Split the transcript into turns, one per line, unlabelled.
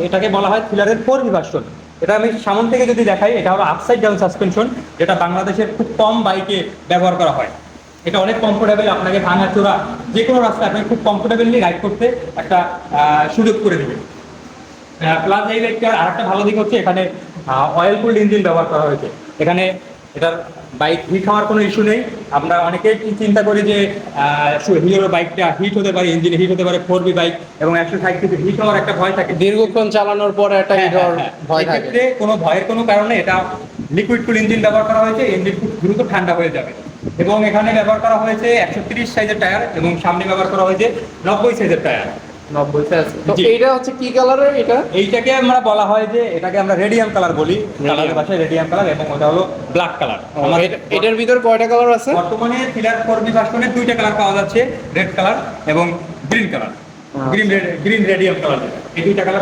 এটাকে বলা হয় থ্রিলারের 4V ভার্সন। এটা আমি সামনে থেকে যদি দেখাই, এটা হলো আপসাইড ডাউন সাসপেনশন, যেটা বাংলাদেশের খুব কম বাইকে ব্যবহার করা হয়। এটা অনেক কমফোর্টেবল, আপনাকে ভাঙাচোরা যে কোনো রাস্তায় আপনি খুব কমফোর্টেবলি রাইড করতে একটা সুযোগ করে দেবে। প্লাস এই বাইকটার আরেকটা ভালো দিক হচ্ছে এখানে অয়েল কুলড ইঞ্জিন ব্যবহার করা হয়েছে। এখানে এটার বাইক হিট হওয়ার কোনো ইস্যু নেই। আমরা অনেকেই চিন্তা করি যে হিরোর বাইকটা হিট হতে পারে, ইঞ্জিন হিট হতে পারে, 4V বাইক এবং 160 থেকে হিট হওয়ার একটা ভয় থাকে,
দীর্ঘক্ষণ চালানোর পরে একটা হিট হওয়ার ভয় থাকে।
এক্ষেত্রে কোনো ভয়ের কোনো কারণে এটা লিকুইড কুল ইঞ্জিন ব্যবহার করা হয়েছে, ইঞ্জিন খুব দ্রুত ঠান্ডা হয়ে যাবে। এবং এখানে ব্যবহার করা হয়েছে 130 সাইজের টায়ার এবং সামনে ব্যবহার করা হয়েছে 90 সাইজের টায়ার।
90 সাইজ। তো
জি।
এইটা হচ্ছে কি কালারের?
এইটাকে আমরা বলা হয় যে এটাকে আমরা রেডিয়াম কালার বলি, কালারের ভাষায় রেডিয়াম কালার, এবং ওটা হলো ব্ল্যাক কালার।
এটার ভিতর কয়টা কালার আছে?
বর্তমানে থ্রিলার 4V ভার্সনে 2টা কালার পাওয়া যাচ্ছে, রেড কালার এবং green colour, green radium colour, এই 2টা কালার